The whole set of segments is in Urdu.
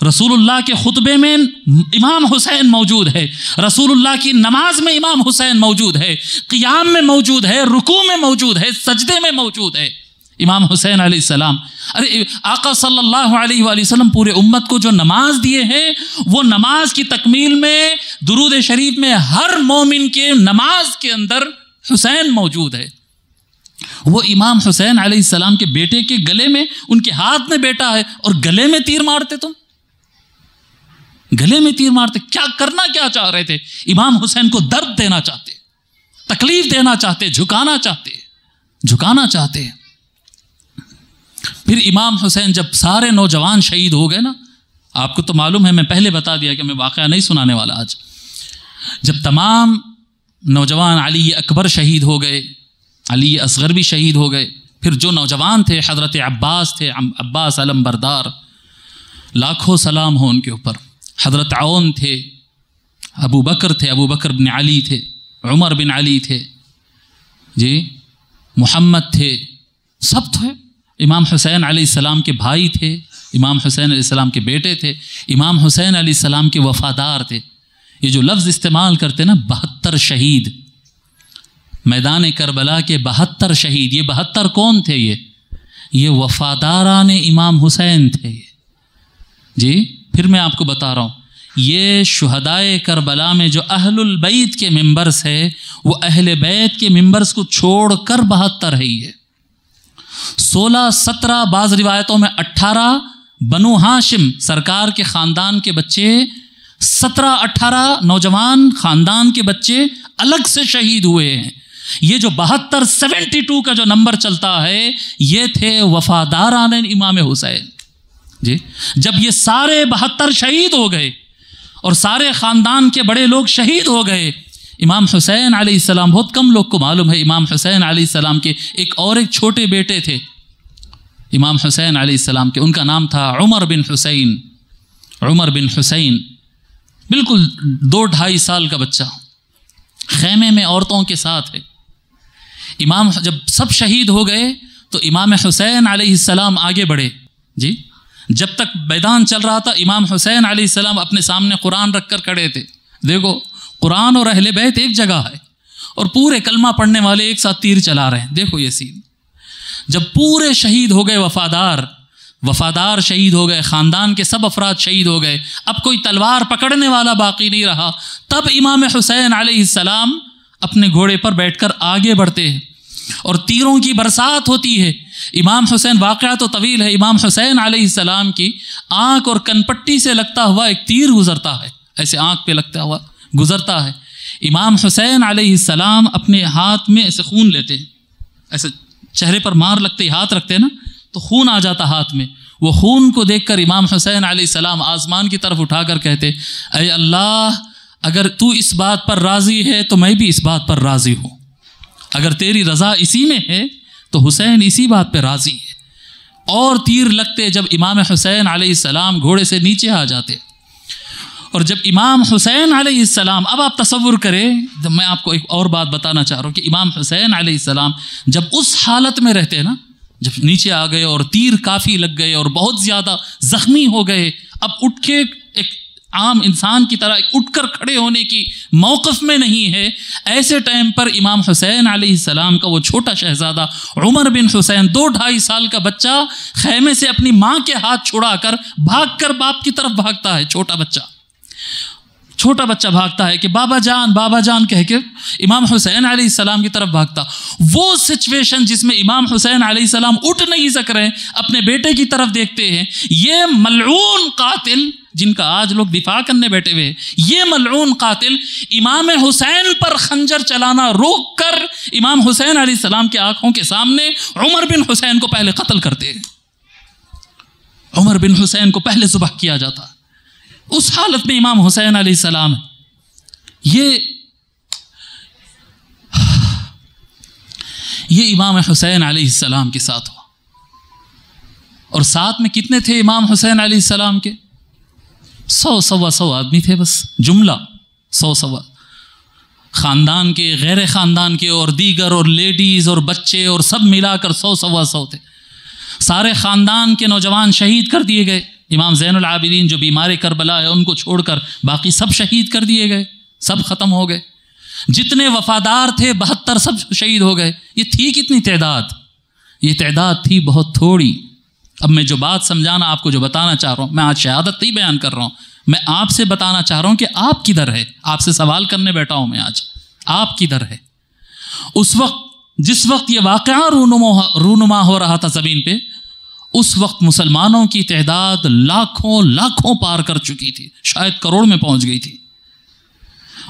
رسول اللہ کے خطبے میں امام حسین موجود ہے، رسول اللہ کی نماز میں امام حسین موجود ہے، قیام میں موجود ہے، رکوع میں موجود ہے، سجدے میں موجود ہے امام حسین علیہ السلام۔ ارے آقا صلی اللہ علیہ وآلہ وسلم پورے امت کو جو نماز دیے ہیں، وہ نماز کی تکمیل میں درود شریف میں ہر مومن کے نماز کے اندر حسین موجود ہے۔ وہ امام حسین علیہ السلام کے بیٹے کے گلے میں، ان کے ہاتھ میں بیٹا ہے اور گلے میں تیر مارتے، تم گلے میں تیر مارتے، کیا کرنا کیا چاہ رہے تھے؟ امام حسین کو درد دینا چاہتے، تکلیف دینا چاہتے، جھکانا چاہتے۔ پھر امام حسین جب سارے نوجوان شہید ہو گئے نا، آپ کو تو معلوم ہے، میں پہلے بتا دیا کہ میں واقعہ نہیں سنانے والا آج، جب تمام نوجوان علی اکبر شہید ہو گئے، علی اصغر بھی شہید ہو گئے، پھر جو نوجوان تھے حضرت عباس تھے، عباس علم بردار، لاکھوں سلام ہو ان کے اوپر، حضرت عون تھے، ابو بکر تھے، ابو بکر بن علی تھے، عمر بن علی تھے، جی محمد تھے، سب تھے۔ امام حسین علیہ السلام کے بھائی تھے، امام حسین علیہ السلام کے بیٹے تھے، امام حسین علیہ السلام کے وفادار تھے۔ یہ جو لفظ استعمال کرتے نا 72 شہید، میدان کربلا کے 72 شہید، یہ 72 کون تھے؟ یہ وفاداران امام حسین تھے جی۔ پھر میں آپ کو بتا رہا ہوں، یہ شہدائے کربلا میں جو اہل البیت کے ممبرس ہے، وہ اہل بیت کے ممبرس کو چھوڑ کر 72 ہے، یہ 16 17 بعض روایتوں میں 18 بنو ہاشم سرکار کے خاندان کے بچے، 17 18 نوجوان خاندان کے بچے الگ سے شہید ہوئے ہیں۔ یہ جو 72 72 کا جو نمبر چلتا ہے، یہ تھے وفاداران امام حسین جی۔ جب یہ سارے 72 شہید ہو گئے اور سارے خاندان کے بڑے لوگ شہید ہو گئے، امام حسین علیہ السلام، بہت کم لوگ کو معلوم ہے، امام حسین علیہ السلام کے ایک چھوٹے بیٹے تھے امام حسین علیہ السلام کے، ان کا نام تھا عمر بن حسین۔ عمر بن حسین بالکل 2-2.5 سال کا بچہ، خیمے میں عورتوں کے ساتھ ہے۔ امام جب سب شہید ہو گئے تو امام حسین علیہ السلام آگے بڑھے جی۔ جب تک میدان چل رہا تھا، امام حسین علیہ السلام اپنے سامنے قرآن رکھ کر کھڑے تھے۔ دیکھو، قرآن اور اہل بیت ایک جگہ ہے اور پورے کلمہ پڑھنے والے ایک ساتھ تیر چلا رہے ہیں۔ دیکھو یہ سین، جب پورے شہید ہو گئے، وفادار شہید ہو گئے، خاندان کے سب افراد شہید ہو گئے، اب کوئی تلوار پکڑنے والا باقی نہیں رہا، تب امام حسین علیہ السلام اپنے گھوڑے پر بیٹھ کر آگے بڑھتے ہیں اور تیروں کی برسات ہوتی ہے۔ امام حسین، واقعہ تو طویل ہے، امام حسین علیہ السلام کی آنکھ اور کنپٹی سے لگتا ہوا ایک تیر گزرتا ہے، ایسے آنکھ پہ لگتا ہوا گزرتا ہے۔ امام حسین علیہ السلام اپنے ہاتھ میں ایسے خون لیتے ہیں، ایسے چہرے پر مار لگتے ہاتھ رکھتے ہیں نا تو خون آ جاتا ہاتھ میں۔ وہ خون کو دیکھ کر امام حسین علیہ السلام آسمان کی طرف اٹھا کر کہتے، اے اللہ، اگر تو اس بات پر راضی ہے تو میں بھی اس بات پر راضی ہوں، اگر تیری رضا اسی میں ہے تو حسین اسی بات پہ راضی ہے۔ اور تیر لگتے جب امام حسین علیہ السلام گھوڑے سے نیچے آ جاتے، اور جب امام حسین علیہ السلام، اب آپ تصور کریں، میں آپ کو ایک اور بات بتانا چاہ رہا ہوں کہ امام حسین علیہ السلام جب اس حالت میں رہتے نا، جب نیچے آ گئے اور تیر کافی لگ گئے اور بہت زیادہ زخمی ہو گئے، اب اٹھ کے ایک عام انسان کی طرح اٹھ کر کھڑے ہونے کی موقف میں نہیں ہے، ایسے ٹائم پر امام حسین علیہ السلام کا وہ چھوٹا شہزادہ عمر بن حسین، 2-2.5 سال کا بچہ، خیمے سے اپنی ماں کے ہاتھ چھڑا کر بھاگ کر باپ کی طرف بھاگتا ہے۔ چھوٹا بچہ بھاگتا ہے کہ بابا جان کہہ کے امام حسین علیہ السلام کی طرف بھاگتا۔ وہ سچویشن جس میں امام حسین علیہ السلام اٹھ نہیں سک رہے، اپنے بیٹے کی طرف دیکھتے ہیں، یہ ملعون قاتل جن کا آج لوگ دفاع کرنے بیٹھے ہوئے، یہ ملعون قاتل امام حسین پر خنجر چلانا روک کر امام حسین علیہ السلام کی آنکھوں کے سامنے عمر بن حسین کو پہلے قتل کرتے ہیں، عمر بن حسین کو پہلے ذبح کیا جاتا۔ اس حالت میں امام حسین علیہ السلام، یہ امام حسین علیہ السلام کے ساتھ ہوا۔ اور ساتھ میں کتنے تھے امام حسین علیہ السلام کے؟ 100 آدمی تھے، بس جملہ 100 خاندان کے، غیر خاندان کے اور دیگر اور لیڈیز اور بچے اور سب ملا کر 100 تھے۔ سارے خاندان کے نوجوان شہید کر دیے گئے امام زین العابدین جو بیمار کربلا ہے ان کو چھوڑ کر باقی سب شہید کر دیے گئے، سب ختم ہو گئے. جتنے وفادار تھے 72 سب شہید ہو گئے. یہ تھی کتنی تعداد؟ یہ تعداد تھی بہت تھوڑی. اب میں جو بات سمجھانا آپ کو جو بتانا چاہ رہا ہوں، میں آج شہادت نہیں بیان کر رہا ہوں، میں آپ سے بتانا چاہ رہا ہوں کہ آپ کدھر ہے. آپ سے سوال کرنے بیٹھا ہوں میں آج، آپ کدھر ہے؟ اس وقت جس وقت یہ واقعہ رونما ہو رہا تھا زمین پہ، اس وقت مسلمانوں کی تعداد لاکھوں پار کر چکی تھی، شاید کروڑ میں پہنچ گئی تھی.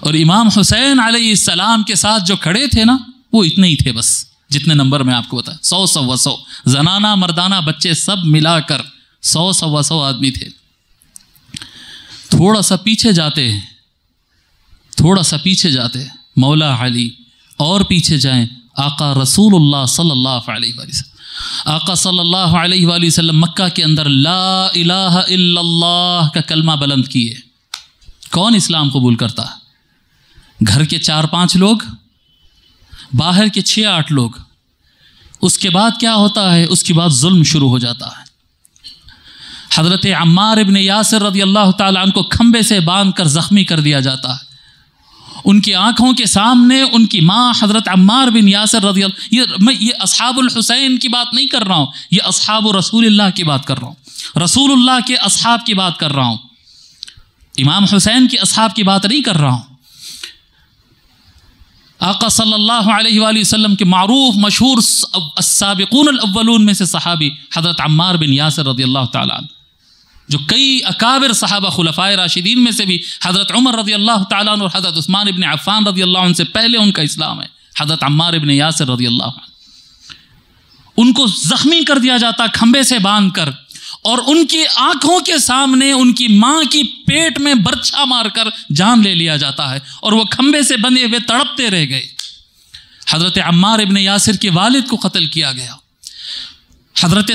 اور امام حسین علیہ السلام کے ساتھ جو کھڑے تھے نا، وہ اتنے ہی تھے بس، جتنے نمبر میں آپ کو بتایا، 100 زنانہ مردانہ بچے سب ملا کر 100 آدمی تھے. تھوڑا سا پیچھے جاتے مولا علی، اور پیچھے جائیں آقا رسول اللہ صلی اللہ علیہ وآلہ وسلم. آقا صلی اللہ علیہ وآلہ وسلم مکہ کے اندر لا الہ الا اللہ کا کلمہ بلند کیے. کون اسلام قبول کرتا ہے؟ گھر کے 4-5 لوگ، باہر کے 6-8 لوگ. اس کے بعد کیا ہوتا ہے؟ اس کے بعد ظلم شروع ہو جاتا ہے. حضرت عمار ابن یاسر رضی اللہ تعالیٰ عنہ کو کھمبے سے باندھ کر زخمی کر دیا جاتا ہے. ان کی آنکھوں کے سامنے ان کی ماں حضرت عمار بن یاسر رضی اللہ، یہ اصحاب الحسین کی بات نہیں کر رہا ہوں، یہ اصحاب رسول اللہ کی بات کر رہا ہوں، رسول اللہ کے اصحاب کی بات کر رہا ہوں، امام حسین کے اصحاب کی بات نہیں کر رہا ہوں. آقا صلی اللہ علیہ وآلہ وسلم کے معروف مشہور السابقون الاولون میں سے صحابی حضرت عمار بن یاسر رضی اللہ تعالیٰ عنہ، جو کئی اکابر صحابہ خلفائے راشدین میں سے بھی حضرت عمر رضی اللہ تعالیٰ عنہ اور حضرت عثمان ابن عفان رضی اللہ عنہ سے پہلے ان کا اسلام ہے. حضرت عمار ابن یاسر رضی اللہ عنہ، ان کو زخمی کر دیا جاتا کھمبے سے باندھ کر، اور ان کی آنکھوں کے سامنے ان کی ماں کی پیٹ میں برچھا مار کر جان لے لیا جاتا ہے، اور وہ کھمبے سے بندھے ہوئے تڑپتے رہ گئے. حضرت عمار ابن یاسر کے والد کو قتل کیا گیا. حضرت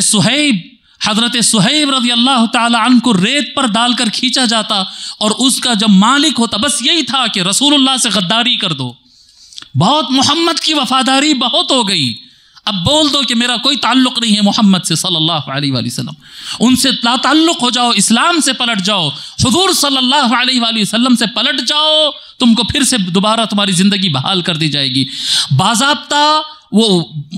صہیب رضی اللہ تعالی عنہ کو ریت پر ڈال کر کھینچا جاتا، اور اس کا جب مالک ہوتا بس یہی تھا کہ رسول اللہ سے غداری کر دو، بہت محمد کی وفاداری بہت ہو گئی، اب بول دو کہ میرا کوئی تعلق نہیں ہے محمد سے صلی اللہ علیہ وآلہ وسلم، ان سے لا تعلق ہو جاؤ، اسلام سے پلٹ جاؤ، حضور صلی اللہ علیہ وآلہ وسلم سے پلٹ جاؤ، تم کو پھر سے دوبارہ تمہاری زندگی بحال کر دی جائے گی. باضابطہ وہ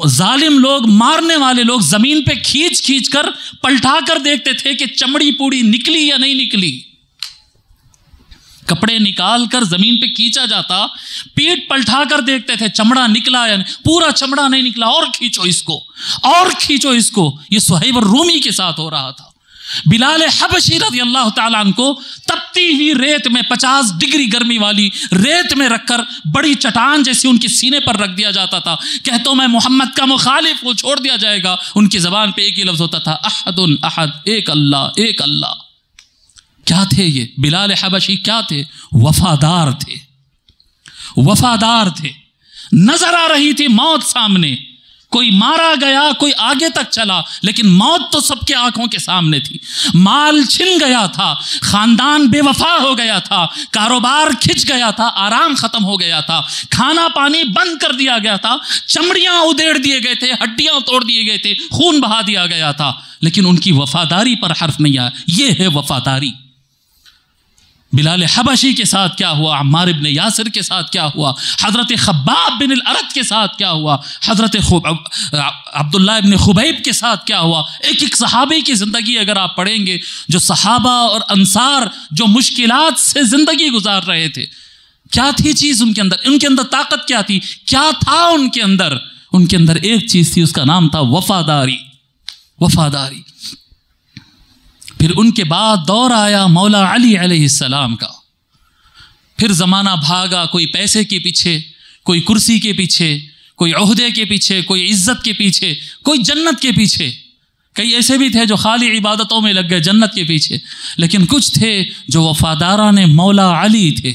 ظالم لوگ، مارنے والے لوگ زمین پہ کھینچ کر پلٹا کر دیکھتے تھے کہ چمڑی پوڑی نکلی یا نہیں نکلی. کپڑے نکال کر زمین پہ کھینچا جاتا، پیٹ پلٹا کر دیکھتے تھے چمڑا نکلا یا نہیں، پورا چمڑا نہیں نکلا، اور کھینچو اس کو. یہ صہیب الرومی کے ساتھ ہو رہا تھا. بلال حبشی رضی اللہ تعالیٰ عنہ کو تپتی ہوئی ریت میں 50 ڈگری گرمی والی ریت میں رکھ کر بڑی چٹان جیسی ان کے سینے پر رکھ دیا جاتا تھا. کہتا میں محمد کا مخالف وہ چھوڑ دیا جائے گا. ان کی زبان پہ ایک ہی لفظ ہوتا تھا، احد احد، ایک اللہ ایک اللہ. کیا تھے یہ بلال حبشی؟ کیا تھے؟ وفادار تھے. نظر آ رہی تھی موت سامنے، کوئی مارا گیا، کوئی آگے تک چلا، لیکن موت تو سب کے آنکھوں کے سامنے تھی. مال چھن گیا تھا، خاندان بے وفا ہو گیا تھا، کاروبار کھچ گیا تھا، آرام ختم ہو گیا تھا، کھانا پانی بند کر دیا گیا تھا، چمڑیاں ادھیڑ دیے گئے تھے، ہڈیاں توڑ دیے گئے تھے، خون بہا دیا گیا تھا، لیکن ان کی وفاداری پر حرف نہیں آیا. یہ ہے وفاداری. بلال حبشی کے ساتھ کیا ہوا، عمار ابن یاسر کے ساتھ کیا ہوا، حضرت خباب بن الارت کے ساتھ کیا ہوا، حضرت عبداللہ ابن خبیب کے ساتھ کیا ہوا. ایک صحابی کی زندگی اگر آپ پڑھیں گے، جو صحابہ اور انصار جو مشکلات سے زندگی گزار رہے تھے، کیا تھی چیز ان کے اندر طاقت کیا تھی، کیا تھا ان کے اندر ایک چیز تھی، اس کا نام تھا وفاداری. پھر ان کے بعد دور آیا مولا علی علیہ السلام کا. پھر زمانہ بھاگا، کوئی پیسے کے پیچھے، کوئی کرسی کے پیچھے، کوئی عہدے کے پیچھے، کوئی عزت کے پیچھے، کوئی جنت کے پیچھے. کئی ایسے بھی تھے جو خالی عبادتوں میں لگ گئے جنت کے پیچھے، لیکن کچھ تھے جو وفاداران مولا علی تھے.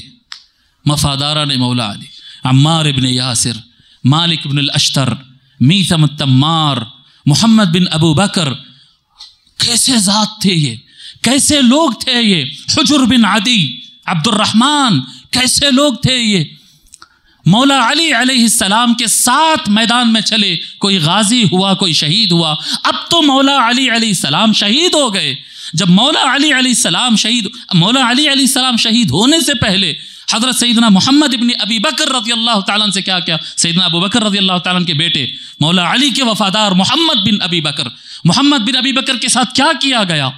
عمار ابن یاسر، مالک بن الاشتر، میثم التمار، محمد بن ابو بکر. کیسے ذات تھے یہ، کیسے لوگ تھے یہ. حجر بن عدی، عبد الرحمن، کیسے لوگ تھے یہ. مولا علی علیہ السلام کے ساتھ میدان میں چلے، کوئی غازی ہوا، کوئی شہید ہوا. اب تو مولا علی علیہ السلام شہید ہو گئے، جب مولا علی علیہ السلام شہید ہونے سے پہلے حضرت سیدنا محمد ابن ابی بکر رضی اللہ تعالیٰ سے کیا کیا؟ سیدنا ابو بکر رضی اللہ تعالیٰ کے بیٹے مولا علی کے وفادار محمد بن ابی بکر کے ساتھ کیا کیا گیا؟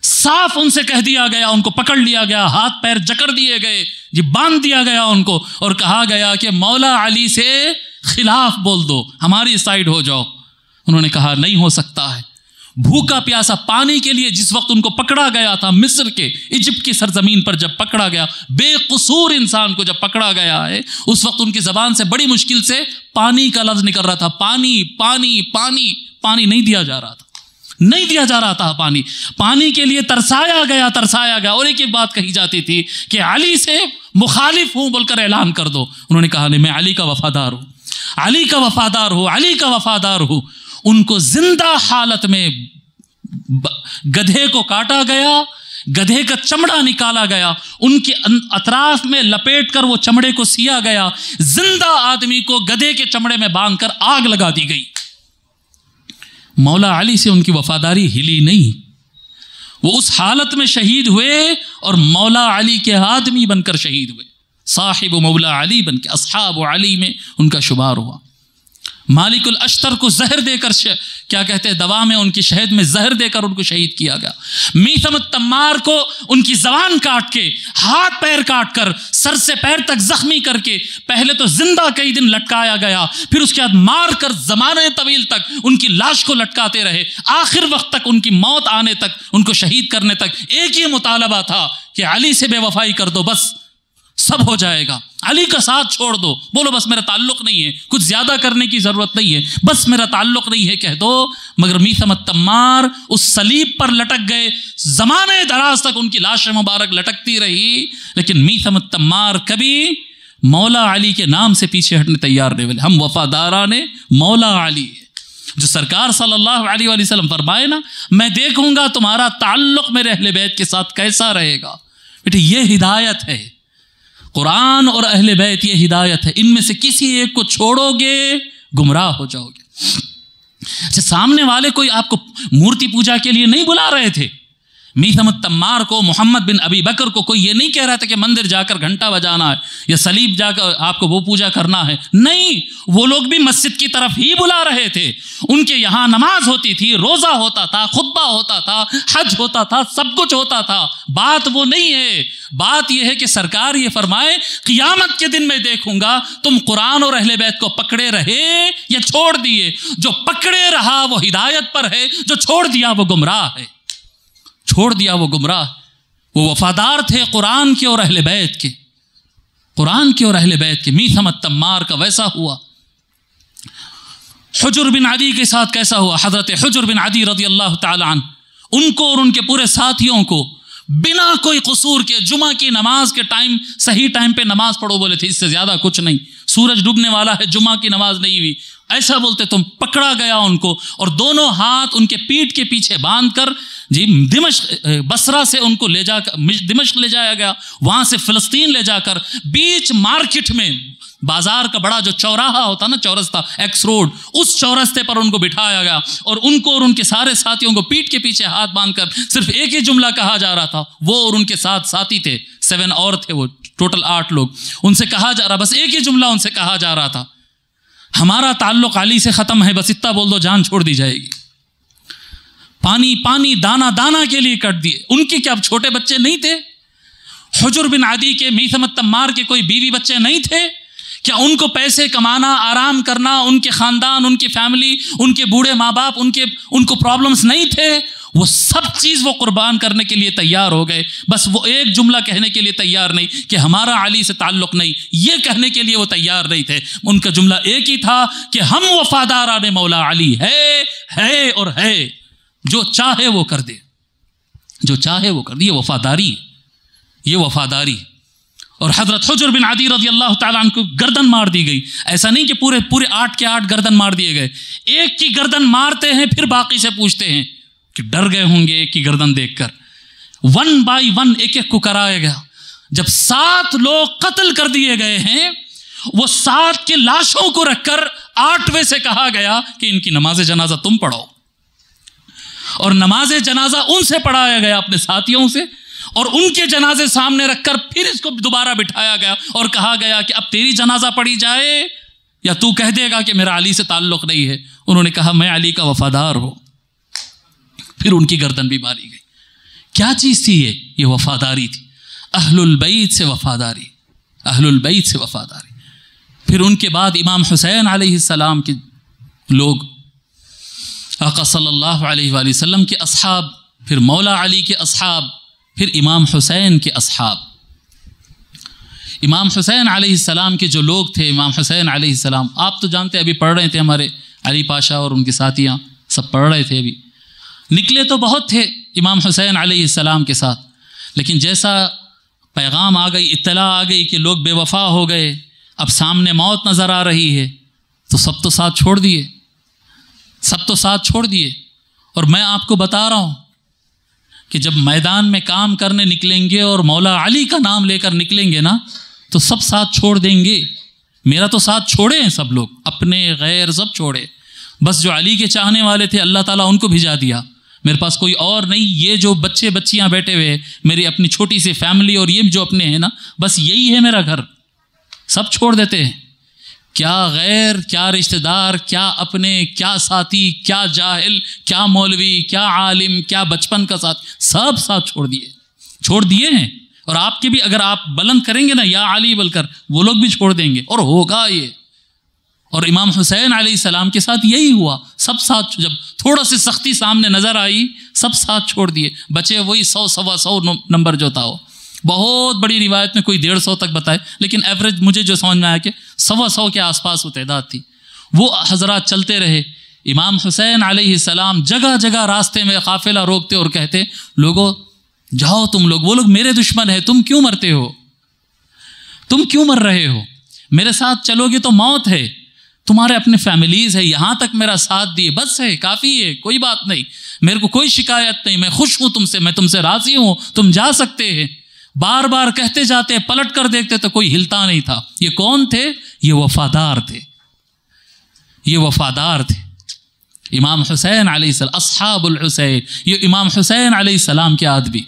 صاف ان سے کہہ دیا گیا، ان کو پکڑ لیا گیا، ہاتھ پیر جکڑ دیے گئے، باندھ دیا گیا ان کو، اور کہا گیا کہ مولا علی سے خلاف بول دو، ہماری سائیڈ ہو جاؤ۔ انہوں نے کہا نہیں ہو سکتا ہے۔ بھوکا پیاسا پانی کے لیے جس وقت ان کو پکڑا گیا تھا، مصر کے ایجپٹ کی سرزمین پر جب پکڑا گیا، بے قصور انسان کو جب پکڑا گیا ہے، اس وقت ان کی زبان سے بڑی مشکل سے پانی کا لفظ نکل رہا تھا، پانی پانی پانی، پانی نہیں دیا جا رہا تھا، پانی کے لیے ترسایا گیا۔ اور ایک بات کہی جاتی تھی کہ علی سے مخالف ہوں بول کر اعلان کر دو۔ انہوں نے کہا نہیں، میں علی کا وفادار ہوں۔ ان کو زندہ حالت میں گدھے کو کاٹا گیا، گدھے کا چمڑا نکالا گیا، ان کے اطراف میں لپیٹ کر وہ چمڑے کو سیا گیا، زندہ آدمی کو گدھے کے چمڑے میں باندھ کر آگ لگا دی گئی۔ مولا علی سے ان کی وفاداری ہلی نہیں، وہ اس حالت میں شہید ہوئے اور مولا علی کے آدمی بن کر شہید ہوئے، صاحب مولا علی بن کے اصحاب علی میں ان کا شمار ہوا۔ مالک الاشتر کو زہر دے کر کیا کہتے ہیں، دوا میں ان کی شہد میں زہر دے کر ان کو شہید کیا گیا۔ میثم التمار کو ان کی زبان کاٹ کے، ہاتھ پیر کاٹ کر، سر سے پیر تک زخمی کر کے پہلے تو زندہ کئی دن لٹکایا گیا، پھر اس کے بعد مار کر زمانے طویل تک ان کی لاش کو لٹکاتے رہے، آخر وقت تک ان کی موت آنے تک، ان کو شہید کرنے تک ایک ہی مطالبہ تھا کہ علی سے بے وفائی کر دو، بس سب ہو جائے گا، علی کا ساتھ چھوڑ دو، بولو بس میرا تعلق نہیں ہے، کچھ زیادہ کرنے کی ضرورت نہیں ہے، بس میرا تعلق نہیں ہے کہہ دو۔ مگر میثم التمار اس صلیب پر لٹک گئے، زمانے دراز تک ان کی لاش مبارک لٹکتی رہی، لیکن میثم التمار کبھی مولا علی کے نام سے پیچھے ہٹنے تیار نہیں ہوئے۔ ہم وفاداران مولا علی، جو سرکار صلی اللہ علیہ وآلہ وسلم فرمائے نا، میں دیکھوں گا تمہارا تعلق میرے اہل بیت کے ساتھ کیسا رہے گا۔ بیٹے یہ ہدایت ہے، قرآن اور اہل بیت یہ ہدایت ہے، ان میں سے کسی ایک کو چھوڑو گے گمراہ ہو جاؤ گے۔ اچھا، سامنے والے کوئی آپ کو مورتی پوجا کے لیے نہیں بلا رہے تھے، میثم التمار کو، محمد بن ابی بکر کو کوئی یہ نہیں کہہ رہا تھا کہ مندر جا کر گھنٹا بجانا ہے یا صلیب جا کر آپ کو وہ پوجا کرنا ہے، نہیں، وہ لوگ بھی مسجد کی طرف ہی بلا رہے تھے۔ ان کے یہاں نماز ہوتی تھی، روزہ ہوتا تھا، خطبہ ہوتا تھا، حج ہوتا تھا، سب کچھ ہوتا تھا۔ بات وہ نہیں ہے، بات یہ ہے کہ سرکار یہ فرمائے قیامت کے دن میں دیکھوں گا تم قرآن اور اہل بیت کو پکڑے رہے یا چھوڑ دیے۔ جو پکڑے رہا وہ ہدایت پر ہے، جو چھوڑ دیا وہ گمراہ ہے، وہ وفادار تھے قرآن کے اور اہل بیت کے، میثم التمار کا ویسا ہوا۔ حجر بن عدی کے ساتھ کیسا ہوا؟ حضرت حجر بن عدی رضی اللہ تعالی عنہ، ان کو اور ان کے پورے ساتھیوں کو بنا کوئی قصور کے جمعہ کی نماز کے ٹائم، صحیح ٹائم پہ نماز پڑھو بولے تھے، اس سے زیادہ کچھ نہیں، سورج ڈوبنے والا ہے، جمعہ کی نماز نہیں ہوئی، ایسا بولتے تم، پکڑا گیا ان کو اور دونوں ہاتھ ان کے پیٹھ کے پیچھے باندھ کر دمشق، بصرہ سے ان کو لے جا کر دمشق لے جایا گیا، وہاں سے فلسطین لے جا کر بیچ مارکیٹ میں، بازار کا بڑا جو چوراہا ہوتا نا، چورستہ، ایکس روڈ، اس چورستے پر ان کو بٹھایا گیا اور ان کو اور ان کے سارے ساتھیوں کو پیٹھ کے پیچھے ہاتھ باندھ کر صرف ایک ہی جملہ کہا جا رہا تھا، وہ اور ان کے ساتھ ساتھی تھے، 7 اور تھے، وہ ٹوٹل 8 لوگ، ان سے کہا جا رہا، بس ایک ہی جملہ ان سے کہا جا رہا تھا، ہمارا تعلق علی سے ختم ہے، بس اتنا بول دو جان چھوڑ دی جائے گی۔ پانی پانی، دانا دانا کے لیے کٹ دیے۔ ان کے کیا چھوٹے بچے نہیں تھے؟ حجر بن عدی کے، میثم التمار کے کوئی بیوی بچے نہیں تھے؟ کیا ان کو پیسے کمانا، آرام کرنا، ان کے خاندان، ان کی فیملی، ان کے بوڑھے ماں باپ، ان کو پرابلمز نہیں تھے؟ وہ سب چیز وہ قربان کرنے کے لیے تیار ہو گئے، بس وہ ایک جملہ کہنے کے لیے تیار نہیں کہ ہمارا علی سے تعلق نہیں، یہ کہنے کے لیے وہ تیار نہیں تھے۔ ان کا جملہ ایک ہی تھا کہ ہم وفاداران مولا علی ہے اور ہے، جو چاہے وہ کر دے، جو چاہے وہ کر دے، یہ وفاداری۔ اور حضرت حجر بن عدی رضی اللہ تعالیٰ عنہ کو گردن مار دی گئی، ایسا نہیں کہ پورے 8 کے 8 گردن مار دیے گئے، ایک کی گردن مارتے ہیں پھر باقی سے پوچھتے ہیں کہ ڈر گئے ہوں گے ایک کی گردن دیکھ کر، 1 بائی 1 ایک کو کرایا گیا۔ جب 7 لوگ قتل کر دیے گئے ہیں، وہ 7 کی لاشوں کو رکھ کر 8ویں سے کہا گیا کہ ان کی نماز جنازہ تم پڑھو۔ اور نماز جنازہ ان سے پڑھایا گیا اپنے ساتھیوں سے، اور ان کے جنازے سامنے رکھ کر پھر اس کو دوبارہ بٹھایا گیا اور کہا گیا کہ اب تیری جنازہ پڑھی جائے یا تو کہہ دے گا کہ میرا علی سے تعلق نہیں ہے؟ انہوں نے کہا میں علی کا وفادار ہوں. پھر ان کی گردن بھی ماری گئی. کیا چیز تھی یہ وفاداری تھی، اہل البیت سے وفاداری، اہل البیت سے وفاداری. پھر ان کے بعد امام حسین علیہ السلام کے لوگ، آقا صلی اللہ علیہ وآلہ وسلم کے اصحاب، پھر مولا علی کے اصحاب، پھر امام حسین کے اصحاب. امام حسین علیہ السلام کے جو لوگ تھے، امام حسین علیہ السلام، آپ تو جانتے ابھی پڑھ رہے تھے، ہمارے علی پاشا اور ان کے ساتھیاں سب پڑھ رہے تھے. ابھی نکلے تو بہت تھے امام حسین علیہ السلام کے ساتھ، لیکن جیسا پیغام آ گئی، اطلاع آ گئی کہ لوگ بے وفا ہو گئے، اب سامنے موت نظر آ رہی ہے، تو سب تو ساتھ چھوڑ دیے، سب تو ساتھ چھوڑ دیے. اور میں آپ کو بتا رہا ہوں کہ جب میدان میں کام کرنے نکلیں گے اور مولا علی کا نام لے کر نکلیں گے نا، تو سب ساتھ چھوڑ دیں گے. میرا تو ساتھ چھوڑے ہیں سب لوگ، اپنے غیر سب چھوڑے، بس جو علی کے چاہنے والے تھے اللہ تعالیٰ ان کو بھیجا دیا. میرے پاس کوئی اور نہیں. یہ جو بچے بچیاں بیٹھے ہوئے، میری اپنی چھوٹی سی فیملی، اور یہ جو اپنے ہیں نا، بس یہی ہے میرا گھر. سب چھوڑ دیتے ہیں. کیا غیر، کیا رشتہ دار، کیا اپنے، کیا ساتھی، کیا جاہل، کیا مولوی، کیا عالم، کیا بچپن کا ساتھ، سب ساتھ چھوڑ دیے ہیں. اور آپ کے بھی اگر آپ بلند کریں گے نا یا علی بول کر، وہ لوگ بھی چھوڑ دیں گے، اور ہوگا یہ. اور امام حسین علیہ السلام کے ساتھ یہی ہوا. سب ساتھ، جب تھوڑا سی سختی سامنے نظر آئی، سب ساتھ چھوڑ دیے. بچے وہی 100 سوا 100 نمبر جو تھا. وہ بہت بڑی روایت میں کوئی 150 تک بتائے، لیکن ایوریج مجھے جو سمجھ میں آیا کہ 100 کے آس پاس وہ تعداد تھی. وہ حضرات چلتے رہے. امام حسین علیہ السلام جگہ جگہ راستے میں قافلہ روکتے اور کہتے، لوگوں جاؤ تم لوگ، وہ لوگ میرے دشمن ہیں، تم کیوں مرتے ہو، تم کیوں مر رہے ہو، میرے ساتھ چلو گے تو موت ہے. تمہارے اپنے فیملیز ہے، یہاں تک میرا ساتھ دیے، بس ہے، کافی ہے، کوئی بات نہیں، میرے کو کوئی شکایت نہیں، میں خوش ہوں تم سے، میں تم سے راضی ہوں، تم جا سکتے ہیں. بار بار کہتے جاتے، پلٹ کر دیکھتے تو کوئی ہلتا نہیں تھا. یہ کون تھے؟ یہ وفادار تھے، یہ وفادار تھے. امام حسین علیہ السلام، اصحاب الحسین، یہ امام حسین علیہ السلام کے آدمی.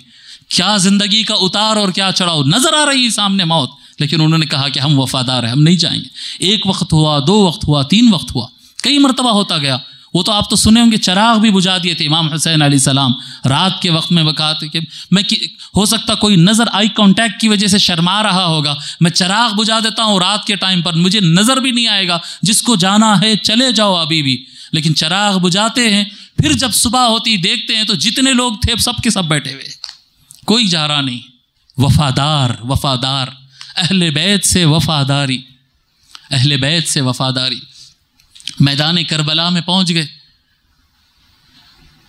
کیا زندگی کا اتار اور کیا چڑھاؤ، نظر آ رہی سامنے موت، لیکن انہوں نے کہا کہ ہم وفادار ہیں، ہم نہیں جائیں گے. 1 وقت ہوا، 2 وقت ہوا، 3 وقت ہوا، کئی مرتبہ ہوتا گیا. وہ تو آپ تو سنے ہوں گے، چراغ بھی بجھا دیے تھے امام حسین علیہ السلام رات کے وقت میں. وقت کہ میں ہو سکتا کوئی نظر، آئی کانٹیکٹ کی وجہ سے شرما رہا ہوگا، میں چراغ بجھا دیتا ہوں رات کے ٹائم پر، مجھے نظر بھی نہیں آئے گا، جس کو جانا ہے چلے جاؤ ابھی بھی. لیکن چراغ بجھاتے ہیں، پھر جب صبح ہوتی دیکھتے ہیں تو جتنے لوگ تھے سب کے سب بیٹھے ہوئے، کوئی جا رہا نہیں. وفادار، وفادار، اہل بیت سے وفاداری، اہل بیت سے وفاداری. میدان کربلا میں پہنچ گئے.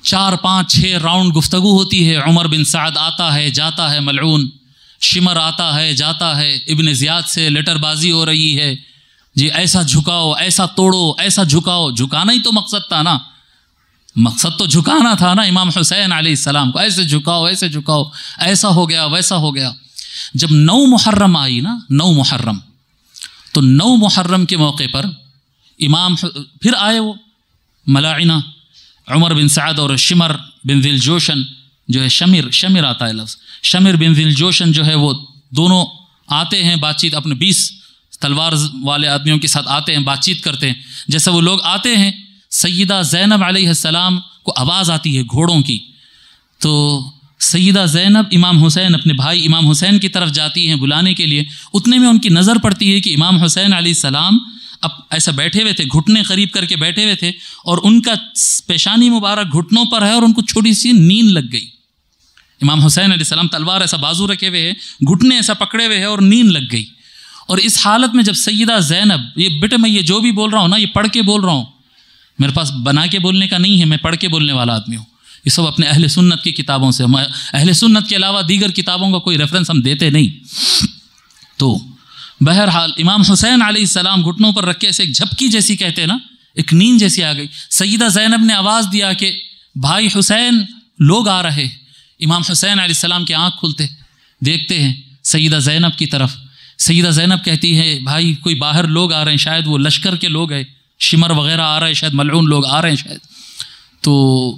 4 5 6 راؤنڈ گفتگو ہوتی ہے. عمر بن سعد آتا ہے جاتا ہے ملعون، شمر آتا ہے جاتا ہے، ابن زیاد سے لیٹر بازی ہو رہی ہے، جی ایسا جھکاؤ، ایسا توڑو، ایسا جھکاؤ. جھکانا ہی تو مقصد تھا نا، مقصد تو جھکانا تھا نا امام حسین علیہ السلام کو. ایسے جھکاؤ، ایسے جھکاؤ، ایسا ہو گیا، ویسا ہو گیا. جب 9 محرم آئی نا، 9 محرم، تو 9 محرم کے موقع پر امام پھر آئے وہ ملاعنہ، عمر بن سعد اور شمر بن ذی الجوشن جو ہے، شمر آتا ہے لفظ، شمر بن ذی الجوشن جو ہے، وہ دونوں آتے ہیں بات چیت، اپنے 20 تلوار والے آدمیوں کے ساتھ آتے ہیں، بات چیت کرتے ہیں. جیسے وہ لوگ آتے ہیں، سیدہ زینب علیہ السلام کو آواز آتی ہے گھوڑوں کی، تو سیدہ زینب امام حسین، اپنے بھائی امام حسین کی طرف جاتی ہیں بلانے کے لیے. اتنے میں ان کی نظر پڑتی ہے کہ امام حسین علیہ السلام اب ایسا بیٹھے ہوئے تھے، گھٹنے قریب کر کے بیٹھے ہوئے تھے، اور ان کا پیشانی مبارک گھٹنوں پر ہے، اور ان کو چھوٹی سی نیند لگ گئی. امام حسین علیہ السلام تلوار ایسا بازو رکھے ہوئے ہیں، گھٹنے ایسا پکڑے ہوئے ہیں، اور نیند لگ گئی. اور اس حالت میں جب سیدہ زینب، یہ بیٹے میں یہ جو بھی بول رہا ہوں نا، یہ پڑھ کے بول رہا ہوں، میرے پاس بنا کے بولنے کا نہیں ہے، میں پڑھ کے بولنے والا آدمی ہوں. یہ سب اپنے اہل سنت کی کتابوں سے، اہل سنت کے علاوہ دیگر کتابوں کا کوئی ریفرنس ہم دیتے نہیں. تو بہرحال امام حسین علیہ السلام گھٹنوں پر رکھے ایسے ایک جھپکی جیسی کہتے ہیں نا، ایک نیند جیسی آ گئی. سیدہ زینب نے آواز دیا کہ بھائی حسین، لوگ آ رہے. امام حسین علیہ السلام کی آنکھ کھلتے، دیکھتے ہیں سیدہ زینب کی طرف. سیدہ زینب کہتی ہے بھائی کوئی باہر لوگ آ رہے ہیں، شاید وہ لشکر کے لوگ ہیں، شمر وغیرہ آ رہے ہیں، شاید ملعون لوگ آ رہے ہیں شاید. تو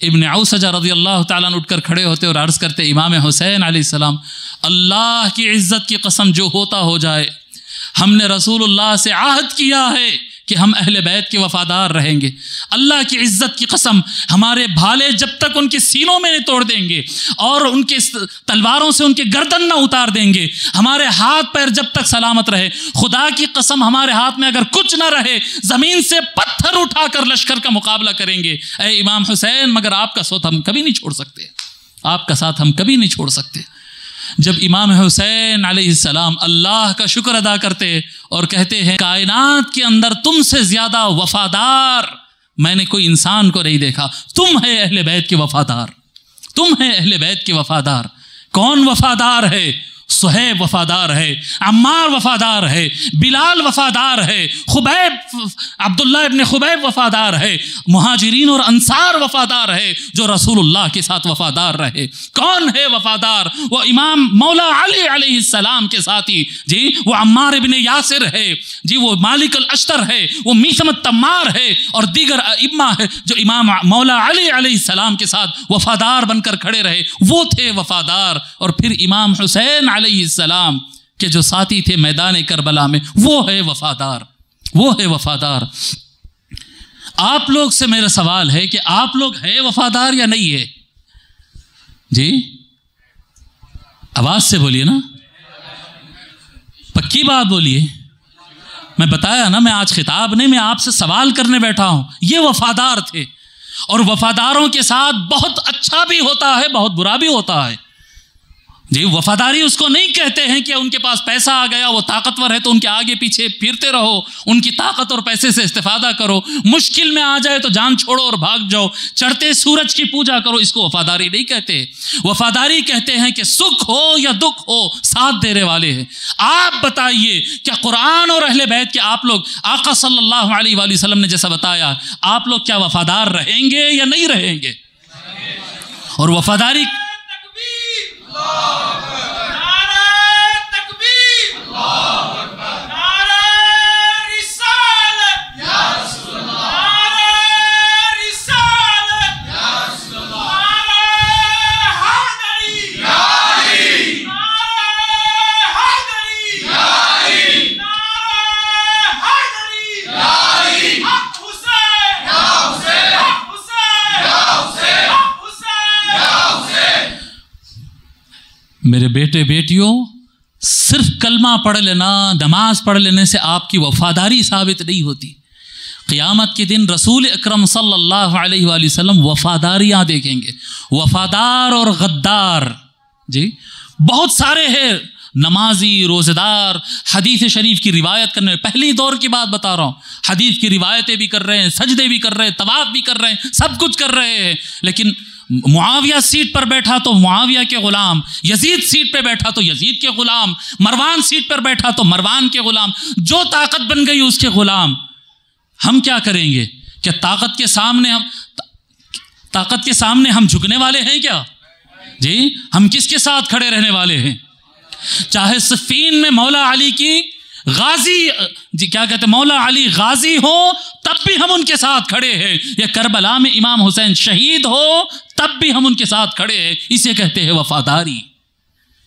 ابن اوسجہ رضی اللہ تعالیٰ عنہ اٹھ کر کھڑے ہوتے اور عرض کرتے امام حسین علیہ السلام اللہ کی عزت کی قسم جو ہوتا ہو جائے، ہم نے رسول اللہ سے عہد کیا ہے کہ ہم اہل بیت کے وفادار رہیں گے۔ اللہ کی عزت کی قسم ہمارے بھالے جب تک ان کے سینوں میں نہیں توڑ دیں گے اور ان کے تلواروں سے ان کے گردن نہ اتار دیں گے، ہمارے ہاتھ پیر جب تک سلامت رہے، خدا کی قسم ہمارے ہاتھ میں اگر کچھ نہ رہے زمین سے پتھر اٹھا کر لشکر کا مقابلہ کریں گے۔ اے امام حسین، مگر آپ کا ساتھ ہم کبھی نہیں چھوڑ سکتے، آپ کا ساتھ ہم کبھی نہیں چھوڑ سکتے۔ جب امام حسین علیہ السلام اللہ کا شکر ادا کرتے اور کہتے ہیں کائنات کے اندر تم سے زیادہ وفادار میں نے کوئی انسان کو نہیں دیکھا، تم ہے اہل بیت کے وفادار، تم ہے اہل بیت کے وفادار۔ کون وفادار ہے؟ صہیب وفادار ہے، عمار وفادار ہے، بلال وفادار ہے، خبیب عبداللہ ابن خبیب وفادار ہے، مہاجرین اور انصار وفادار ہے جو رسول اللہ کے ساتھ وفادار رہے۔ کون ہے وفادار؟ وہ امام مولا علی علیہ السلام کے ساتھی، جی وہ عمار ابن یاسر ہے، جی وہ مالک الاشتر ہے، وہ میثم التمار ہے اور دیگر ائمہ ہے جو امام مولا علی علیہ السلام کے ساتھ وفادار بن کر کھڑے رہے، وہ تھے وفادار۔ اور پھر امام حسین علیہ السلام کے جو ساتھی تھے میدان کربلا میں، وہ ہے وفادار، وہ ہے وفادار۔ آپ لوگ سے میرا سوال ہے کہ آپ لوگ ہے وفادار یا نہیں ہے؟ جی آواز سے بولیے نا، پکی بات بولیے۔ میں بتایا نا، میں آج خطاب نہیں، میں آپ سے سوال کرنے بیٹھا ہوں۔ یہ وفادار تھے، اور وفاداروں کے ساتھ بہت اچھا بھی ہوتا ہے، بہت برا بھی ہوتا ہے۔ جی وفاداری اس کو نہیں کہتے ہیں کہ ان کے پاس پیسہ آ گیا، وہ طاقتور ہے تو ان کے آگے پیچھے پھرتے رہو، ان کی طاقت اور پیسے سے استفادہ کرو، مشکل میں آ جائے تو جان چھوڑو اور بھاگ جاؤ، چڑھتے سورج کی پوجا کرو، اس کو وفاداری نہیں کہتے۔ وفاداری کہتے ہیں کہ سکھ ہو یا دکھ ہو ساتھ دینے والے ہیں۔ آپ بتائیے کیا قرآن اور اہل بیت کے آپ لوگ، آقا صلی اللہ علیہ وآلہ وسلم نے جیسا بتایا، آپ لوگ کیا وفادار رہیں گے یا نہیں رہیں گے؟ اور وفاداری میرے بیٹے بیٹیوں، صرف کلمہ پڑھ لینا، نماز پڑھ لینے سے آپ کی وفاداری ثابت نہیں ہوتی۔ قیامت کے دن رسول اکرم صلی اللہ علیہ وآلہ وسلم وفاداریاں دیکھیں گے، وفادار اور غدار۔ جی بہت سارے ہیں، نمازی، روزہ دار، حدیث شریف کی روایت کرنے، پہلی دور کی بات بتا رہا ہوں، حدیث کی روایتیں بھی کر رہے ہیں، سجدے بھی کر رہے ہیں، طواف بھی کر رہے ہیں، سب کچھ کر رہے ہیں، لیکن معاویہ سیٹ پر بیٹھا تو معاویہ کے غلام، یزید سیٹ پہ بیٹھا تو یزید کے غلام، مروان سیٹ پر بیٹھا تو مروان کے غلام، جو طاقت بن گئی اس کے غلام۔ ہم کیا کریں گے؟ کیا طاقت کے سامنے ہم جھکنے والے ہیں کیا؟ جی ہم کس کے ساتھ کھڑے رہنے والے ہیں؟ چاہے صفین میں مولا علی کی غازی، جی کیا کہتے ہیں، مولا علی غازی ہو تب بھی ہم ان کے ساتھ کھڑے ہیں، یا کربلا میں امام حسین شہید ہو تب بھی ہم ان کے ساتھ کھڑے ہیں۔ اسے کہتے ہیں وفاداری،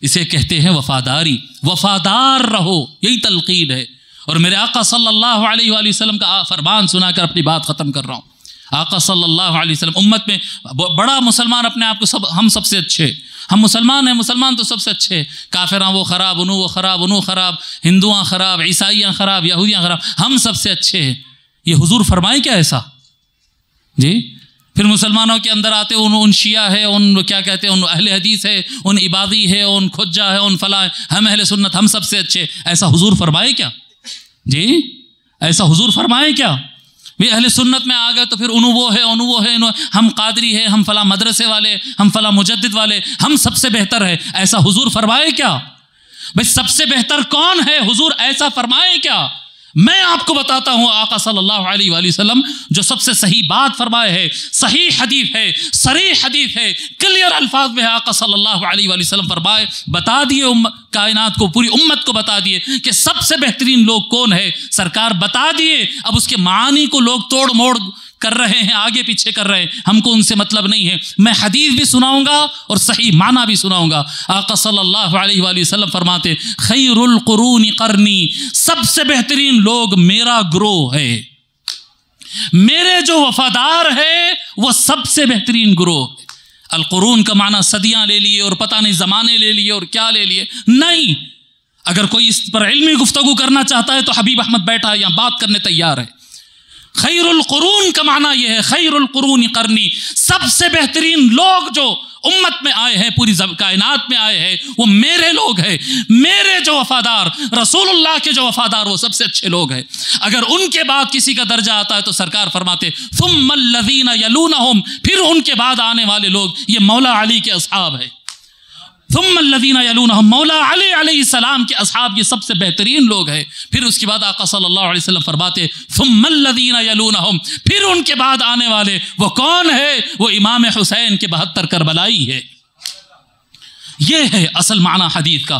اسے کہتے ہیں وفاداری۔ وفادار رہو، یہی تلقین ہے۔ اور میرے آقا صلی اللہ علیہ وآلہ وسلم کا فرمان سنا کر اپنی بات ختم کر رہا ہوں۔ آقا صلی اللہ علیہ وسلم، امت میں بڑا مسلمان اپنے آپ کو ہم سب سے اچھے، ہم مسلمان ہیں، مسلمان تو سب سے اچھے، کافراں وہ خراب، وہ خراب، انو خراب، ہندوواں خراب، عیسائیاں خراب، یہودیاں خراب، ہم سب سے اچھے ہیں۔ یہ حضور فرمائے کیا ایسا؟ جی پھر مسلمانوں کے اندر آتے ان شیعہ ہے، ان کیا کہتے ہیں، ان اہل حدیث ہے، ان عبادی ہے، ان کھجا ہے، ان فلاں، ہم اہل سنت، ہم سب سے اچھے، ایسا حضور فرمائے کیا؟ جی ایسا حضور فرمائے کیا؟ اہل سنت میں آ گئے تو پھر وہ ہے، ہم قادری ہے، ہم فلاں مدرسے والے، ہم فلاں مجدد والے، ہم سب سے بہتر ہے، ایسا حضور فرمائے کیا؟ بھائی سب سے بہتر کون ہے؟ حضور ایسا فرمائے کیا؟ میں آپ کو بتاتا ہوں، آقا صلی اللہ علیہ وآلہ وسلم جو سب سے صحیح بات فرمائے ہے، صحیح حدیث ہے، صریح حدیث ہے، کلیئر الفاظ میں ہے، آقا صلی اللہ علیہ وآلہ وسلم فرمائے، بتا دیے کائنات کو، پوری امت کو بتا دیے کہ سب سے بہترین لوگ کون ہے، سرکار بتا دیے۔ اب اس کے معانی کو لوگ توڑ موڑ کر رہے ہیں آگے پیچھے کر رہے ہیں، ہم کو ان سے مطلب نہیں ہے۔ میں حدیث بھی سناؤں گا اور صحیح معنی بھی سناؤں گا۔ آقا صلی اللہ علیہ وآلہ وسلم فرماتے خیر القرون قرنی، سب سے بہترین لوگ میرا گروہ ہے، میرے جو وفادار ہے وہ سب سے بہترین گروہ ہے۔ القرون کا معنی صدیاں لے لیے اور پتہ نہیں زمانے لے لیے اور کیا لے لیے، نہیں۔ اگر کوئی اس پر علمی گفتگو کرنا چاہتا ہے تو حبیب احمد بیٹھا یہاں بات کرنے تیار ہے۔ خیر القرون کا معنی یہ ہے، خیر القرون قرنی، سب سے بہترین لوگ جو امت میں آئے ہیں، پوری کائنات میں آئے ہیں، وہ میرے لوگ ہیں۔ میرے جو وفادار، رسول اللہ کے جو وفادار، وہ سب سے اچھے لوگ ہیں۔ اگر ان کے بعد کسی کا درجہ آتا ہے تو سرکار فرماتے ثم الذین یلونہم، پھر ان کے بعد آنے والے لوگ، یہ مولا علی کے اصحاب ہے۔ ثم الذین یلونہم، مولا علی علیہ السلام کے اصحاب یہ سب سے بہترین لوگ ہیں۔ پھر اس کے بعد آقا صلی اللہ علیہ وسلم فرماتے ثم الذین یلونہم، پھر ان کے بعد آنے والے وہ کون ہے؟ وہ امام حسین کے 72 کربلائی ہے۔ یہ ہے اصل معنی حدیث کا،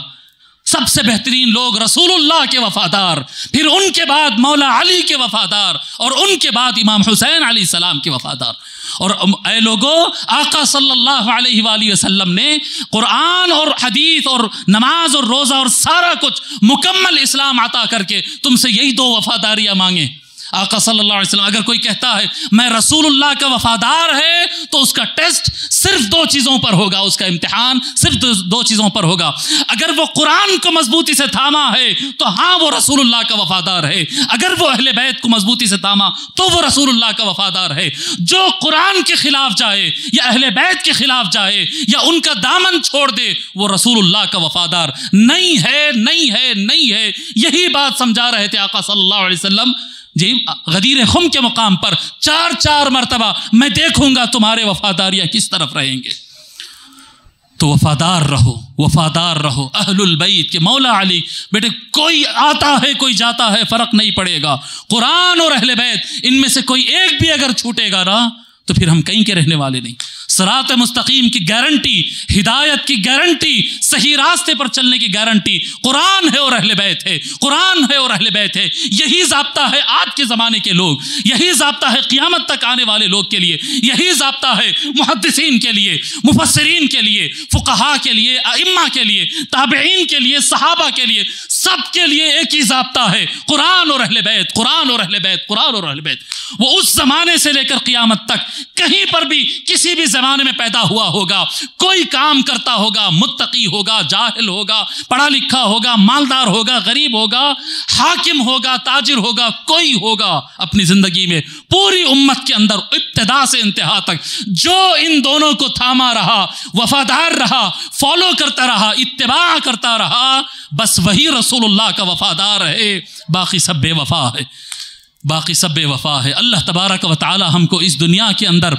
سب سے بہترین لوگ رسول اللہ کے وفادار، پھر ان کے بعد مولا علی کے وفادار، اور ان کے بعد امام حسین علیہ السلام کے وفادار۔ اور اے لوگو، آقا صلی اللہ علیہ وآلہ وسلم نے قرآن اور حدیث اور نماز اور روزہ اور سارا کچھ مکمل اسلام عطا کر کے تم سے یہی 2 وفاداریاں مانگیں۔ آقا صلی اللہ علیہ وسلم اگر کوئی کہتا ہے میں رسول اللہ کا وفادار ہے تو اس کا ٹیسٹ صرف 2 چیزوں پر ہوگا، اس کا امتحان صرف 2 چیزوں پر ہوگا۔ اگر وہ قرآن کو مضبوطی سے تھاما ہے تو ہاں وہ رسول اللہ کا وفادار ہے، اگر وہ اہل بیت کو مضبوطی سے تھاما تو وہ رسول اللہ کا وفادار ہے۔ جو قرآن کے خلاف جائے یا اہل بیت کے خلاف جائے یا ان کا دامن چھوڑ دے وہ رسول اللہ کا وفادار نہیں ہے، نہیں ہے، نہیں ہے۔ یہی بات سمجھا رہے تھے آقا صلی اللہ علیہ وسلم جی غدیر خم کے مقام پر 4 مرتبہ، میں دیکھوں گا تمہارے وفاداریاں کس طرف رہیں گے۔ تو وفادار رہو، وفادار رہو اہل البیت کے مولا علی۔ بیٹے کوئی آتا ہے کوئی جاتا ہے فرق نہیں پڑے گا، قرآن اور اہل بیت ان میں سے کوئی ایک بھی اگر چھوٹے گا نا تو پھر ہم کہیں کے رہنے والے نہیں۔ صراط مستقیم کی گارنٹی، ہدایت کی گارنٹی، صحیح راستے پر چلنے کی گارنٹی قرآن ہے اور اہل بیت ہے، قرآن ہے اور اہل بیت ہے۔ یہی ضابطہ ہے آج کے زمانے کے لوگ، یہی ضابطہ ہے قیامت تک آنے والے لوگ کے لیے، یہی ضابطہ ہے محدثین کے لیے، مفسرین کے لیے، فقہاء کے لیے، ائمہ کے لیے، تابعین کے لیے، صحابہ کے لیے، سب کے لیے ایک ہی ضابطہ ہے، قرآن اور اہل بیت، قرآن اور اہل بیت، قرآن اور اہل بیت۔ وہ اس زمانے سے لے کر قیامت تک کہیں پر بھی کسی بھی زمانے میں پیدا ہوا ہوگا، کوئی کام کرتا ہوگا، متقی ہوگا، جاہل ہوگا، پڑھا لکھا ہوگا، مالدار ہوگا، غریب ہوگا، حاکم ہوگا، تاجر ہوگا، کوئی ہوگا اپنی زندگی میں پوری امت کے اندر ابتدا سے انتہا تک جو ان دونوں کو تھاما رہا، وفادار رہا، فالو کرتا رہا، اتباع کرتا رہا، بس وہی رسول اللہ کا وفادار ہے، باقی سب بے وفا ہے، باقی سب بے وفا ہے۔ اللہ تبارک و تعالی ہم کو اس دنیا کے اندر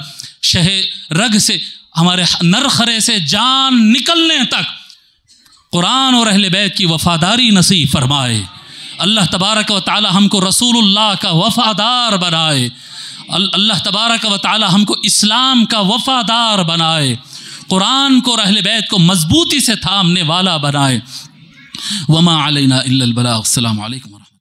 شہ رگ سے، ہمارے نرخرے سے جان نکلنے تک قرآن اور اہل بیت کی وفاداری نصیب فرمائے۔ اللہ تبارک و تعالی ہم کو رسول اللہ کا وفادار بنائے، اللہ تبارک و تعالی ہم کو اسلام کا وفادار بنائے، قرآن کو اور اہل بیت کو مضبوطی سے تھامنے والا بنائے۔ وما علینا الا البلاغ۔ السلام علیکم ورحمۃ اللہ۔